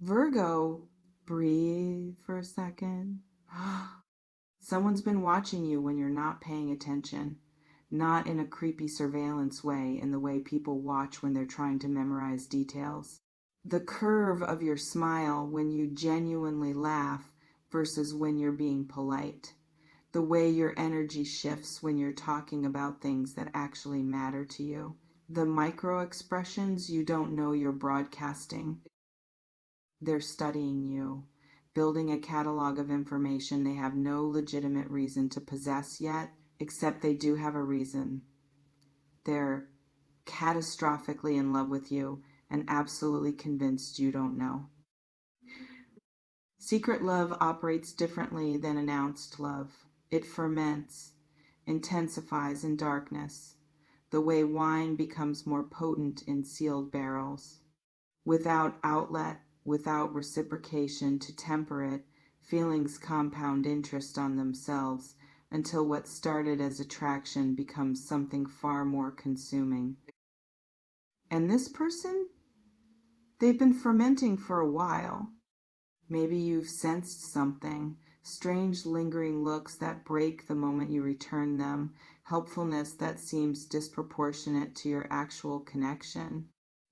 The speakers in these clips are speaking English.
Virgo, breathe for a second. Someone's been watching you when you're not paying attention, not in a creepy surveillance way, in the way people watch when they're trying to memorize details. The curve of your smile when you genuinely laugh versus when you're being polite. The way your energy shifts when you're talking about things that actually matter to you. The micro expressions you don't know you're broadcasting. They're studying you, building a catalog of information they have no legitimate reason to possess yet, except they do have a reason. They're catastrophically in love with you and absolutely convinced you don't know. Secret love operates differently than announced love. It ferments, intensifies in darkness, the way wine becomes more potent in sealed barrels. Without outlet, without reciprocation to temper it, feelings compound interest on themselves until what started as attraction becomes something far more consuming. And this person, they've been fermenting for a while. Maybe you've sensed something, strange lingering looks that break the moment you return them, helpfulness that seems disproportionate to your actual connection,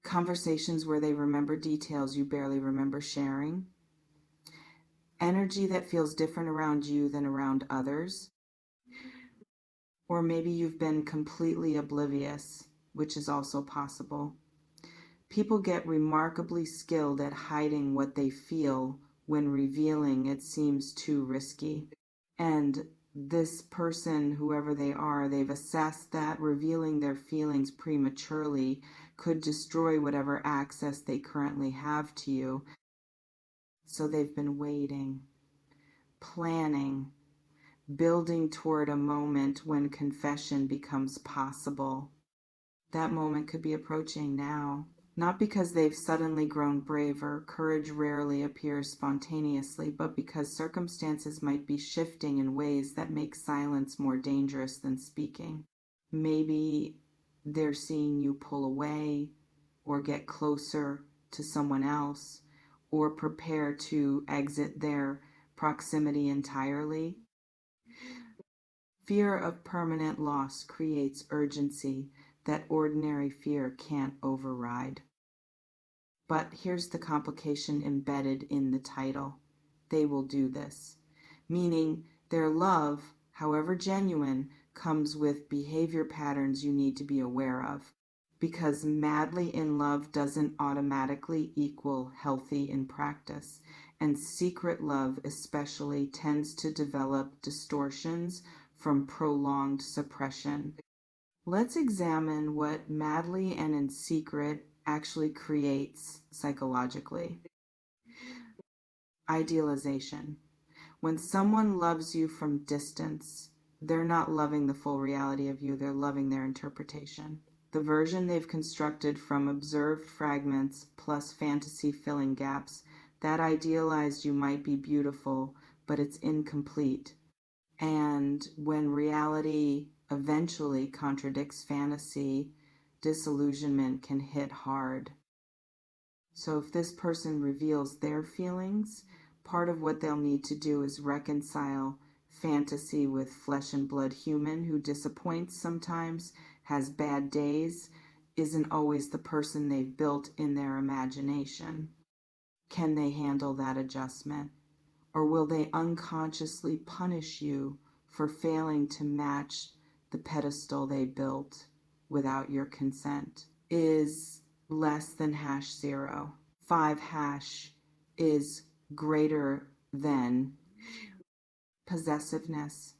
conversations where they remember details you barely remember sharing, energy that feels different around you than around others. Or maybe you've been completely oblivious, which is also possible. People get remarkably skilled at hiding what they feel when revealing it seems too risky. And this person, whoever they are, they've assessed that revealing their feelings prematurely could destroy whatever access they currently have to you. So they've been waiting, planning, building toward a moment when confession becomes possible. That moment could be approaching now. Not because they've suddenly grown braver, courage rarely appears spontaneously, but because circumstances might be shifting in ways that make silence more dangerous than speaking. Maybe they're seeing you pull away or get closer to someone else or prepare to exit their proximity entirely. Fear of permanent loss creates urgency that ordinary fear can't override. But here's the complication embedded in the title. They will do this. Meaning their love, however genuine, comes with behavior patterns you need to be aware of. Because madly in love doesn't automatically equal healthy in practice. And secret love especially tends to develop distortions from prolonged suppression. Let's examine what madly and in secret actually creates psychologically. Idealization. When someone loves you from distance, they're not loving the full reality of you, they're loving their interpretation. The version they've constructed from observed fragments plus fantasy filling gaps, that idealized you might be beautiful, but it's incomplete. And when reality eventually contradicts fantasy, disillusionment can hit hard. So if this person reveals their feelings, part of what they'll need to do is reconcile fantasy with flesh and blood human who disappoints sometimes, has bad days, isn't always the person they've built in their imagination. Can they handle that adjustment? Or will they unconsciously punish you for failing to match the pedestal they built without your consent? Is less than #0. 5 is greater than. Possessiveness.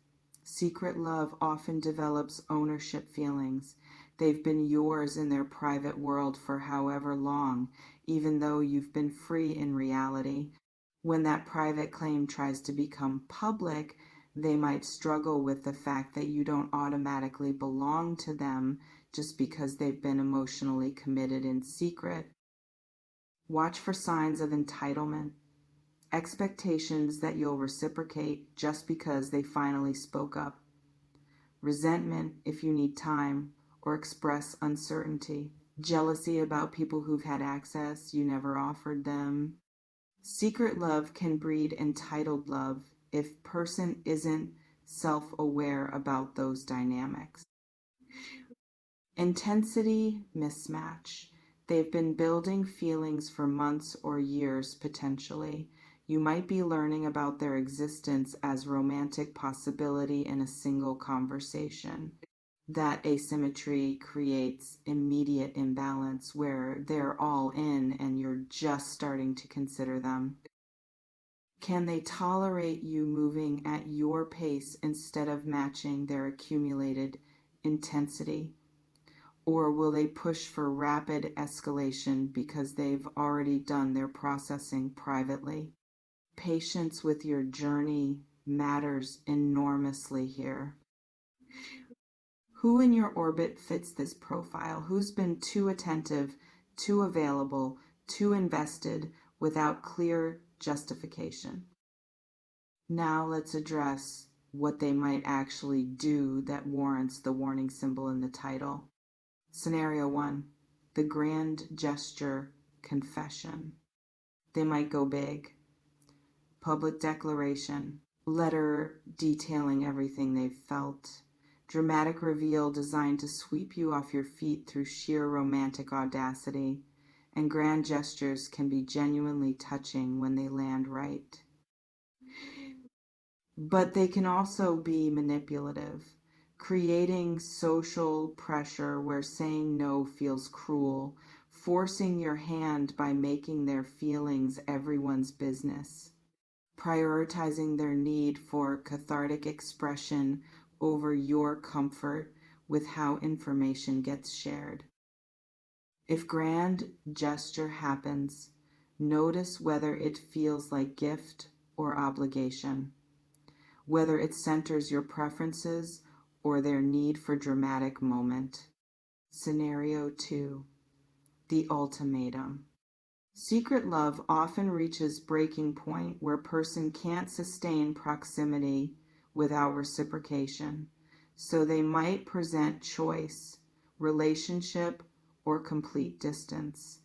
Secret love often develops ownership feelings. They've been yours in their private world for however long, even though you've been free in reality. When that private claim tries to become public, they might struggle with the fact that you don't automatically belong to them just because they've been emotionally committed in secret. Watch for signs of entitlement, expectations that you'll reciprocate just because they finally spoke up, resentment if you need time or express uncertainty, jealousy about people who've had access you never offered them, Secret love can breed entitled love if person isn't self-aware about those dynamics. Intensity mismatch. They've been building feelings for months or years potentially. You might be learning about their existence as romantic possibility in a single conversation. That asymmetry creates immediate imbalance where they're all in and you're just starting to consider them. Can they tolerate you moving at your pace instead of matching their accumulated intensity? Or will they push for rapid escalation because they've already done their processing privately? Patience with your journey matters enormously here. Who in your orbit fits this profile? Who's been too attentive, too available, too invested without clear justification? Now let's address what they might actually do that warrants the warning symbol in the title. Scenario 1, the grand gesture confession. They might go big. Public declaration, letter detailing everything they've felt. Dramatic reveal designed to sweep you off your feet through sheer romantic audacity. And grand gestures can be genuinely touching when they land right. But they can also be manipulative, creating social pressure where saying no feels cruel, forcing your hand by making their feelings everyone's business, prioritizing their need for cathartic expression over your comfort with how information gets shared. If grand gesture happens, notice whether it feels like gift or obligation, whether it centers your preferences or their need for dramatic moment. Scenario 2, the ultimatum. Secret love often reaches breaking point where person can't sustain proximity without reciprocation, so they might present choice, relationship, or complete distance.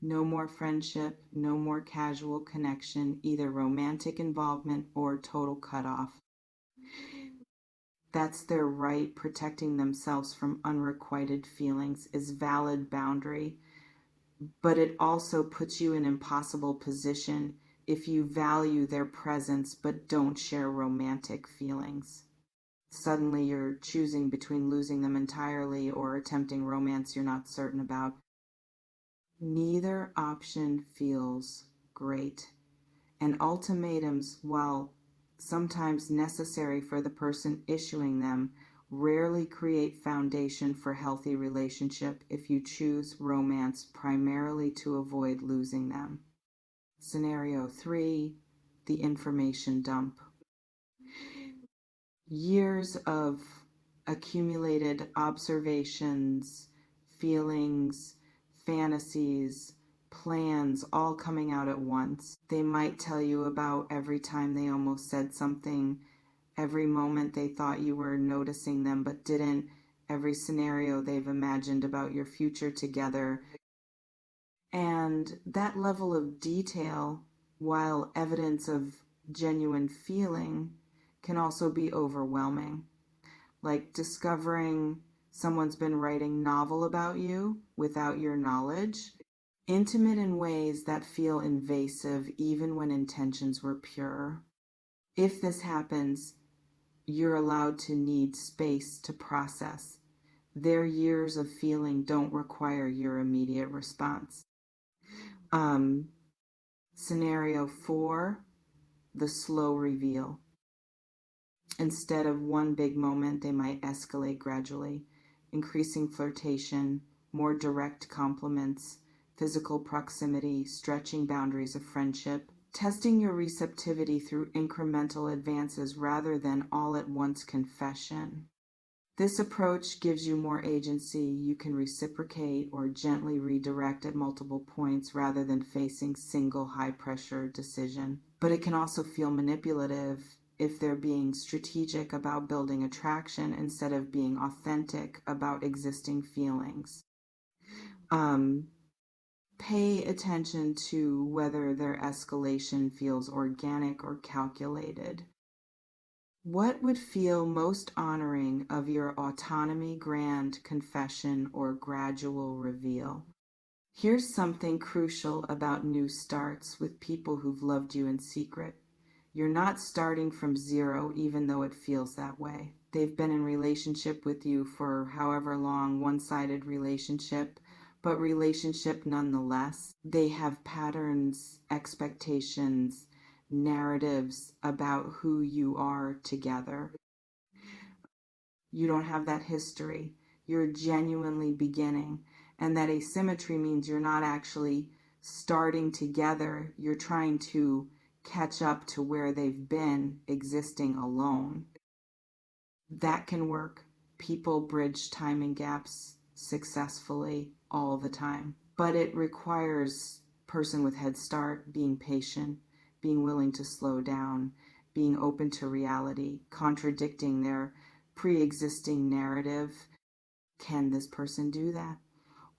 No more friendship, no more casual connection, either romantic involvement or total cutoff. That's their right. Protecting themselves from unrequited feelings is valid boundary, but it also puts you in an impossible position if you value their presence but don't share romantic feelings. Suddenly you're choosing between losing them entirely or attempting romance you're not certain about. Neither option feels great, and ultimatums, while sometimes necessary for the person issuing them, rarely create foundation for healthy relationship if you choose romance primarily to avoid losing them. Scenario 3, the information dump. Years of accumulated observations, feelings, fantasies, plans all coming out at once. They might tell you about every time they almost said something, every moment they thought you were noticing them but didn't, every scenario they've imagined about your future together. And that level of detail, while evidence of genuine feeling, can also be overwhelming. Like discovering someone's been writing novel about you without your knowledge, intimate in ways that feel invasive even when intentions were pure. If this happens, you're allowed to need space to process. Their years of feeling don't require your immediate response. Scenario 4, the slow reveal. Instead of one big moment, they might escalate gradually, increasing flirtation, more direct compliments, physical proximity, stretching boundaries of friendship, testing your receptivity through incremental advances rather than all at once confession. This approach gives you more agency. You can reciprocate or gently redirect at multiple points rather than facing single high-pressure decision. But it can also feel manipulative if they're being strategic about building attraction instead of being authentic about existing feelings. Pay attention to whether their escalation feels organic or calculated. What would feel most honoring of your autonomy, grand confession, or gradual reveal? Here's something crucial about new starts with people who've loved you in secret. You're not starting from zero, even though it feels that way. They've been in relationship with you for however long, one-sided relationship, but relationship nonetheless. They have patterns, expectations, narratives about who you are together. You don't have that history. You're genuinely beginning. And that asymmetry means you're not actually starting together. You're trying to catch up to where they've been existing alone. That can work. People bridge timing gaps successfully all the time. But it requires person with head start being patient, being willing to slow down, being open to reality, contradicting their pre-existing narrative. Can this person do that?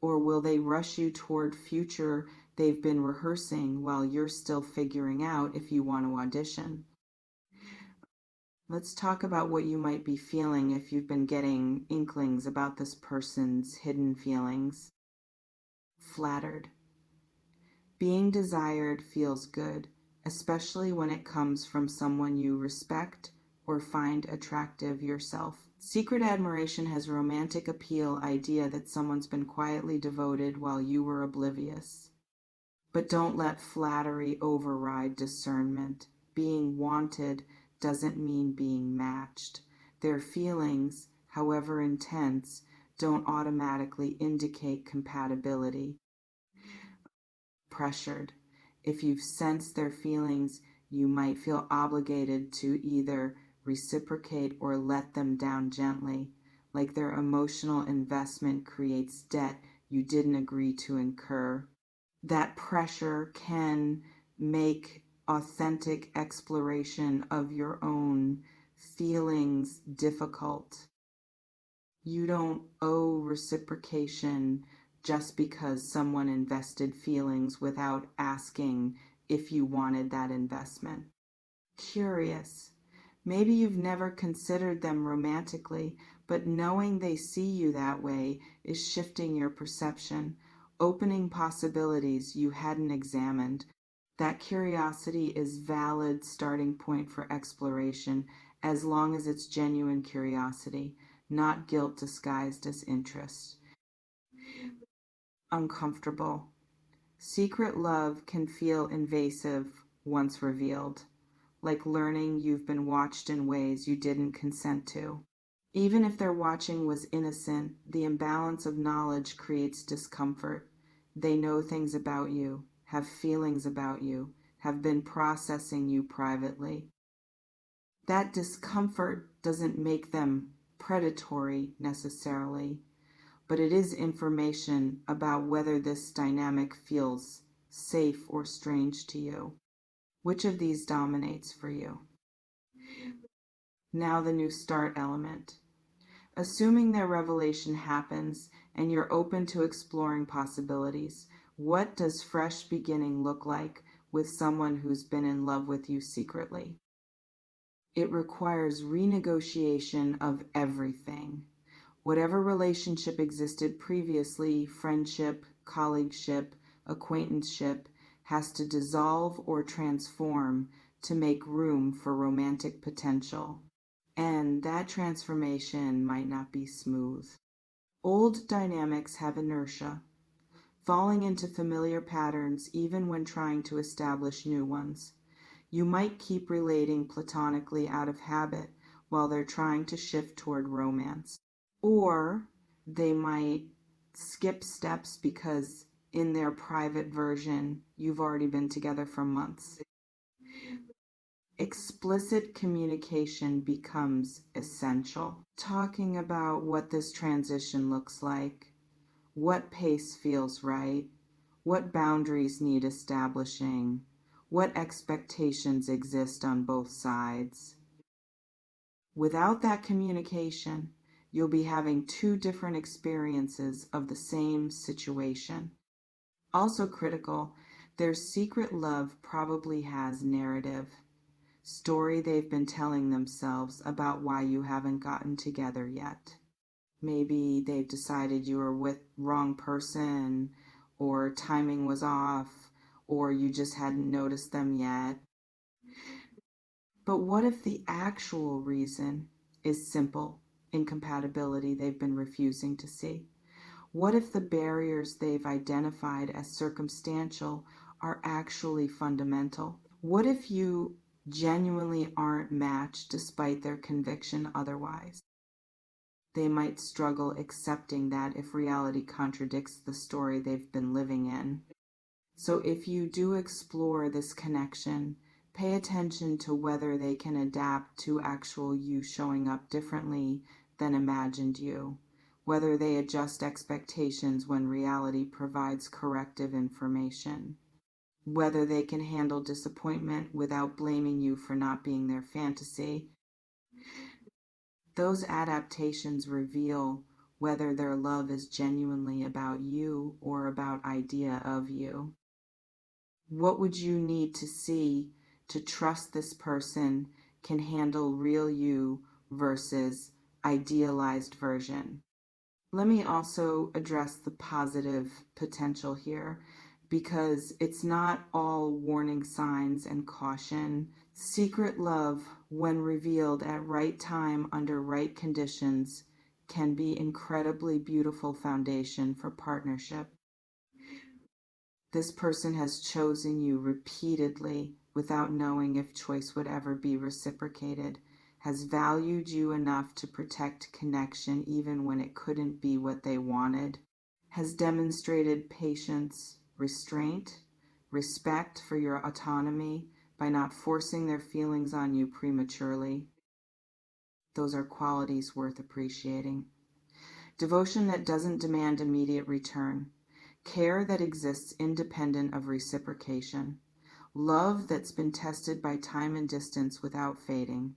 Or will they rush you toward future they've been rehearsing while you're still figuring out if you want to audition? Let's talk about what you might be feeling if you've been getting inklings about this person's hidden feelings. Flattered. Being desired feels good, especially when it comes from someone you respect or find attractive yourself. Secret admiration has a romantic appeal idea that someone's been quietly devoted while you were oblivious. But don't let flattery override discernment. Being wanted doesn't mean being matched. Their feelings, however intense, don't automatically indicate compatibility. Pressured. If you've sensed their feelings, you might feel obligated to either reciprocate or let them down gently, like their emotional investment creates debt you didn't agree to incur. That pressure can make authentic exploration of your own feelings difficult. You don't owe reciprocation just because someone invested feelings without asking if you wanted that investment. Curious. Maybe you've never considered them romantically, but knowing they see you that way is shifting your perception, opening possibilities you hadn't examined. That curiosity is valid starting point for exploration as long as it's genuine curiosity, not guilt disguised as interest. Uncomfortable. Secret love can feel invasive once revealed, like learning you've been watched in ways you didn't consent to. Even if their watching was innocent, the imbalance of knowledge creates discomfort. They know things about you, have feelings about you, have been processing you privately. That discomfort doesn't make them predatory necessarily, but it is information about whether this dynamic feels safe or strange to you. Which of these dominates for you? Now the new start element. Assuming their revelation happens and you're open to exploring possibilities, what does fresh beginning look like with someone who's been in love with you secretly? It requires renegotiation of everything. Whatever relationship existed previously, friendship, colleagueship, acquaintanceship, has to dissolve or transform to make room for romantic potential. And that transformation might not be smooth. Old dynamics have inertia, falling into familiar patterns even when trying to establish new ones. You might keep relating platonically out of habit while they're trying to shift toward romance. Or they might skip steps because in their private version, you've already been together for months. Explicit communication becomes essential. Talking about what this transition looks like, what pace feels right, what boundaries need establishing, what expectations exist on both sides. Without that communication, you'll be having two different experiences of the same situation. Also critical, their secret love probably has narrative, story they've been telling themselves about why you haven't gotten together yet. Maybe they've decided you were with wrong person, or timing was off, or you just hadn't noticed them yet. But what if the actual reason is simple incompatibility they've been refusing to see? What if the barriers they've identified as circumstantial are actually fundamental? What if you genuinely aren't matched despite their conviction otherwise? They might struggle accepting that if reality contradicts the story they've been living in. So if you do explore this connection, pay attention to whether they can adapt to actual you showing up differently than imagined you, whether they adjust expectations when reality provides corrective information, whether they can handle disappointment without blaming you for not being their fantasy. Those adaptations reveal whether their love is genuinely about you or about idea of you. What would you need to see to trust this person can handle real you versus idealized version? Let me also address the positive potential here because it's not all warning signs and caution. Secret love, when revealed at right time under right conditions, can be incredibly beautiful foundation for partnership. This person has chosen you repeatedly without knowing if choice would ever be reciprocated, has valued you enough to protect connection even when it couldn't be what they wanted, has demonstrated patience, restraint, respect for your autonomy by not forcing their feelings on you prematurely. Those are qualities worth appreciating. Devotion that doesn't demand immediate return. Care that exists independent of reciprocation. Love that's been tested by time and distance without fading.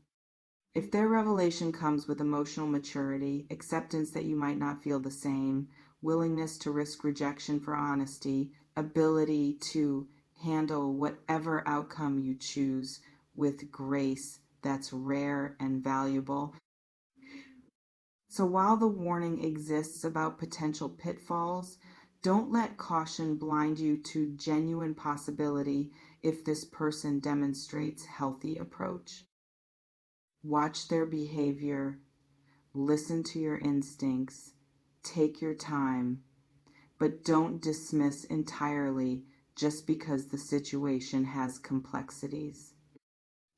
If their revelation comes with emotional maturity, acceptance that you might not feel the same, willingness to risk rejection for honesty, ability to handle whatever outcome you choose with grace, that's rare and valuable. So while the warning exists about potential pitfalls, don't let caution blind you to genuine possibility if this person demonstrates healthy approach. Watch their behavior, listen to your instincts, take your time, but don't dismiss entirely just because the situation has complexities.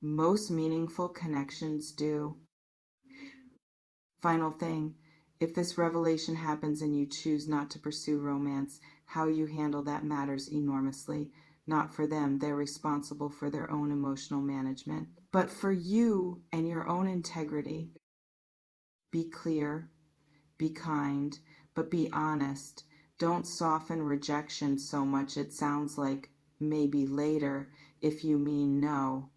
Most meaningful connections do. Final thing, if this revelation happens and you choose not to pursue romance, how you handle that matters enormously. Not for them, they're responsible for their own emotional management. But for you and your own integrity, be clear, be kind, but be honest. Don't soften rejection so much it sounds like maybe later if you mean no.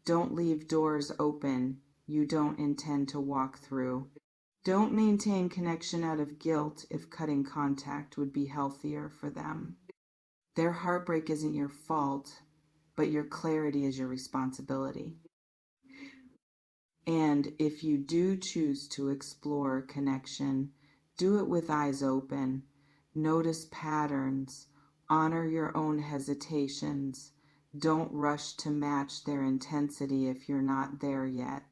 Don't leave doors open you don't intend to walk through. Don't maintain connection out of guilt if cutting contact would be healthier for them. Their heartbreak isn't your fault, but your clarity is your responsibility. And if you do choose to explore connection, do it with eyes open. Notice patterns. Honor your own hesitations. Don't rush to match their intensity if you're not there yet.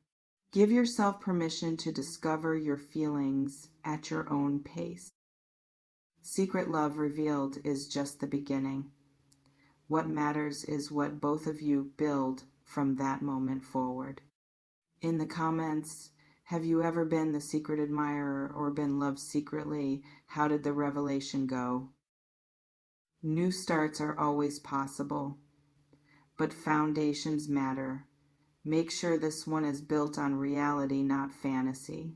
Give yourself permission to discover your feelings at your own pace. Secret love revealed is just the beginning. What matters is what both of you build from that moment forward. In the comments, have you ever been the secret admirer or been loved secretly? How did the revelation go? New starts are always possible, but foundations matter. Make sure this one is built on reality, not fantasy.